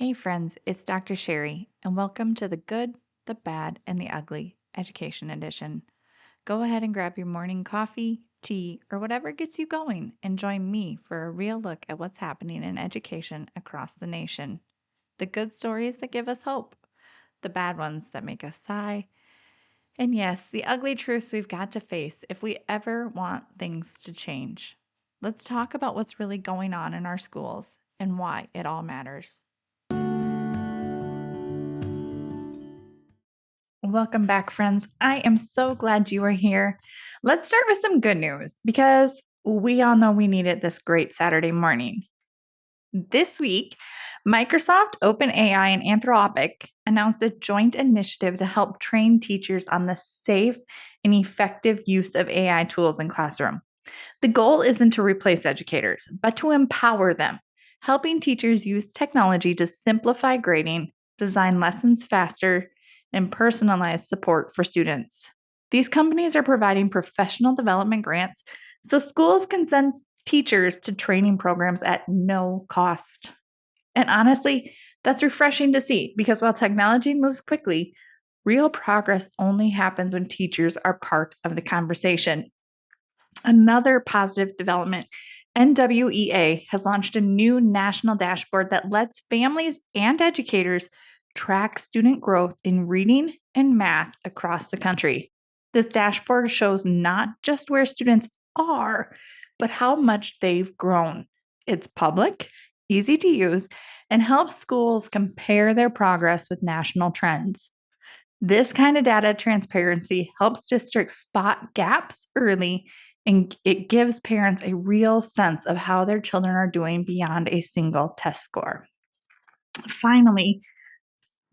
Hey, friends, it's Dr. Sherri, and welcome to the Good, the Bad, and the Ugly Education Edition. Go ahead and grab your morning coffee, tea, or whatever gets you going, and join me for a real look at what's happening in education across the nation. The good stories that give us hope, the bad ones that make us sigh, and yes, the ugly truths we've got to face if we ever want things to change. Let's talk about what's really going on in our schools and why it all matters. Welcome back, friends. I am so glad you are here. Let's start with some good news because we all know we need it this great Saturday morning. This week, Microsoft, OpenAI, and Anthropic announced a joint initiative to help train teachers on the safe and effective use of AI tools in classroom. The goal isn't to replace educators, but to empower them, helping teachers use technology to simplify grading, design lessons faster, and personalize support for students. These companies are providing professional development grants so schools can send teachers to training programs at no cost. And honestly, that's refreshing to see because while technology moves quickly, real progress only happens when teachers are part of the conversation. Another positive development, NWEA has launched a new national dashboard that lets families and educators track student growth in reading and math across the country. This dashboard shows not just where students are, but how much they've grown. It's public, easy to use, and helps schools compare their progress with national trends. This kind of data transparency helps districts spot gaps early and it gives parents a real sense of how their children are doing beyond a single test score. Finally,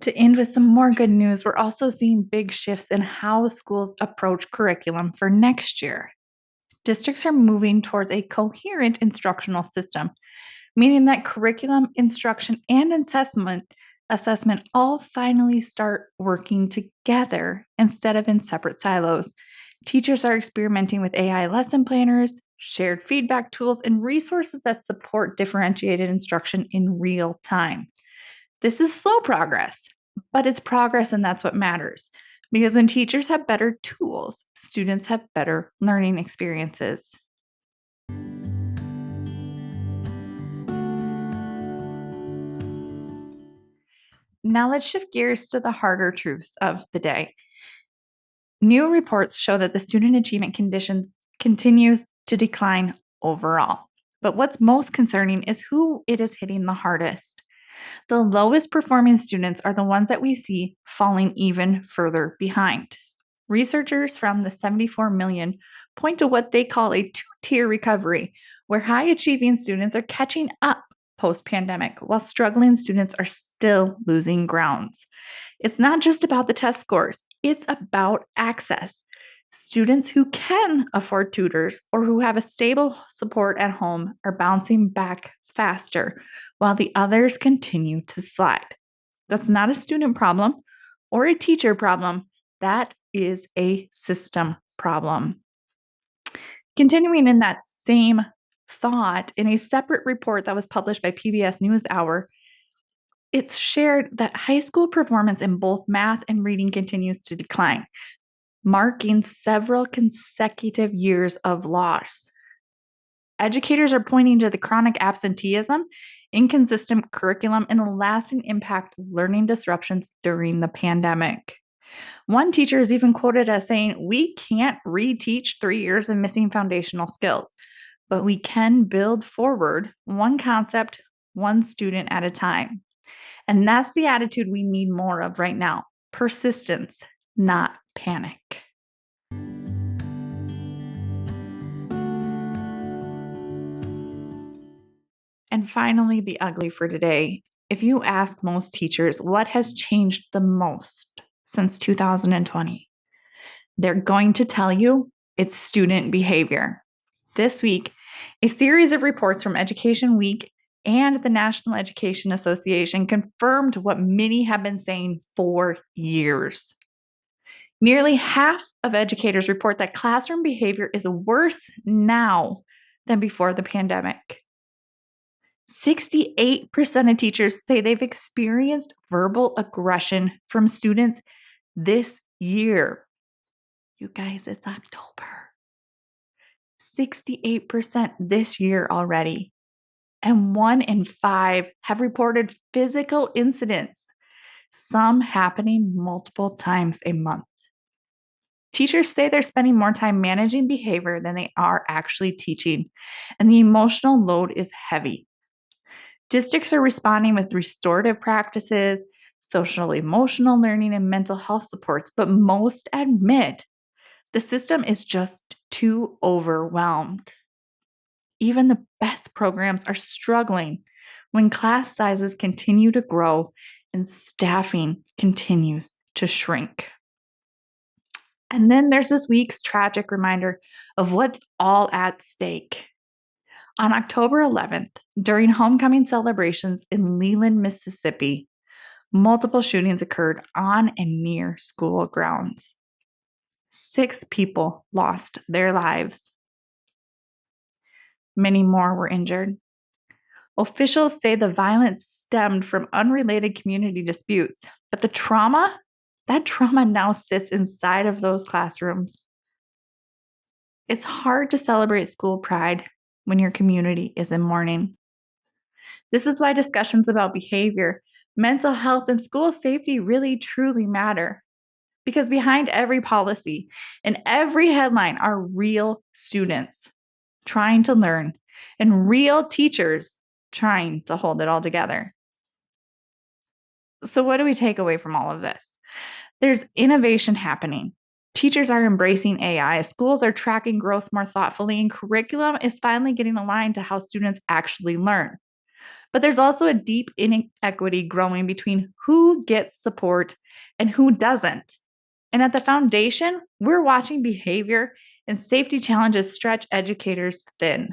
to end with some more good news, we're also seeing big shifts in how schools approach curriculum for next year. Districts are moving towards a coherent instructional system, meaning that curriculum, instruction, and assessment all finally start working together instead of in separate silos. Teachers are experimenting with AI lesson planners, shared feedback tools, and resources that support differentiated instruction in real time. This is slow progress, but it's progress, and that's what matters. Because when teachers have better tools, students have better learning experiences. Now let's shift gears to the harder truths of the day. New reports show that the student achievement conditions continues to decline overall. But what's most concerning is who it is hitting the hardest. The lowest performing students are the ones that we see falling even further behind. Researchers from the 74 million point to what they call a two-tier recovery, where high achieving students are catching up post pandemic, while struggling students are still losing grounds. It's not just about the test scores, it's about access. Students who can afford tutors or who have a stable support at home are bouncing back faster, while the others continue to slide. That's not a student problem or a teacher problem, that is a system problem. Continuing in that same thought, in a separate report that was published by PBS NewsHour, it's shared that high school performance in both math and reading continues to decline, marking several consecutive years of loss. Educators are pointing to the chronic absenteeism, inconsistent curriculum, and the lasting impact of learning disruptions during the pandemic. One teacher is even quoted as saying, "We can't reteach 3 years of missing foundational skills, but we can build forward one concept, one student at a time." And that's the attitude we need more of right now: persistence, not panic. And finally, the ugly for today. If you ask most teachers what has changed the most since 2020, they're going to tell you it's student behavior. This week, a series of reports from Education Week and the National Education Association confirmed what many have been saying for years. Nearly half of educators report that classroom behavior is worse now than before the pandemic. 68% of teachers say they've experienced verbal aggression from students this year. You guys, it's October. 68% this year already. And 1 in 5 have reported physical incidents, some happening multiple times a month. Teachers say they're spending more time managing behavior than they are actually teaching, and the emotional load is heavy. Districts are responding with restorative practices, social emotional learning, and mental health supports, but most admit the system is just too overwhelmed. Even the best programs are struggling when class sizes continue to grow and staffing continues to shrink. And then there's this week's tragic reminder of what's all at stake. On October 11th, during homecoming celebrations in Leland, Mississippi, multiple shootings occurred on and near school grounds. 6 people lost their lives. Many more were injured. Officials say the violence stemmed from unrelated community disputes, but that trauma now sits inside of those classrooms. It's hard to celebrate school pride when your community is in mourning. This is why discussions about behavior, mental health, and school safety really truly matter. Because behind every policy and every headline are real students trying to learn and real teachers trying to hold it all together. So, what do we take away from all of this? There's innovation happening. Teachers are embracing AI, schools are tracking growth more thoughtfully, and curriculum is finally getting aligned to how students actually learn. But there's also a deep inequity growing between who gets support and who doesn't. And at the foundation, we're watching behavior and safety challenges stretch educators thin.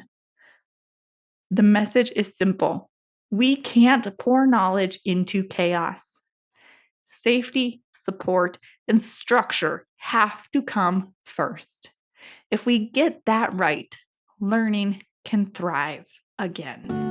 The message is simple. We can't pour knowledge into chaos. Safety, support, and structure have to come first. If we get that right, learning can thrive again.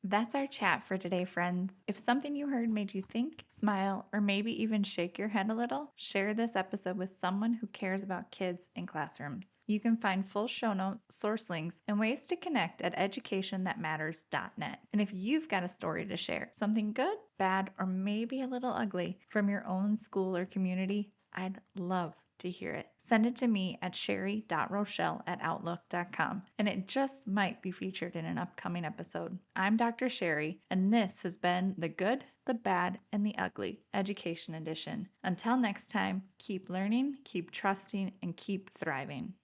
That's our chat for today, friends. If something you heard made you think, smile, or maybe even shake your head a little, share this episode with someone who cares about kids in classrooms. You can find full show notes, source links, and ways to connect at educationthatmatters.net. And if you've got a story to share, something good, bad, or maybe a little ugly from your own school or community, I'd love to hear it. Send it to me at sherri.rochel@outlook.com, and it just might be featured in an upcoming episode. I'm Dr. Sherri, and this has been The Good, the Bad, and the Ugly Education Edition. Until next time, keep learning, keep trusting, and keep thriving.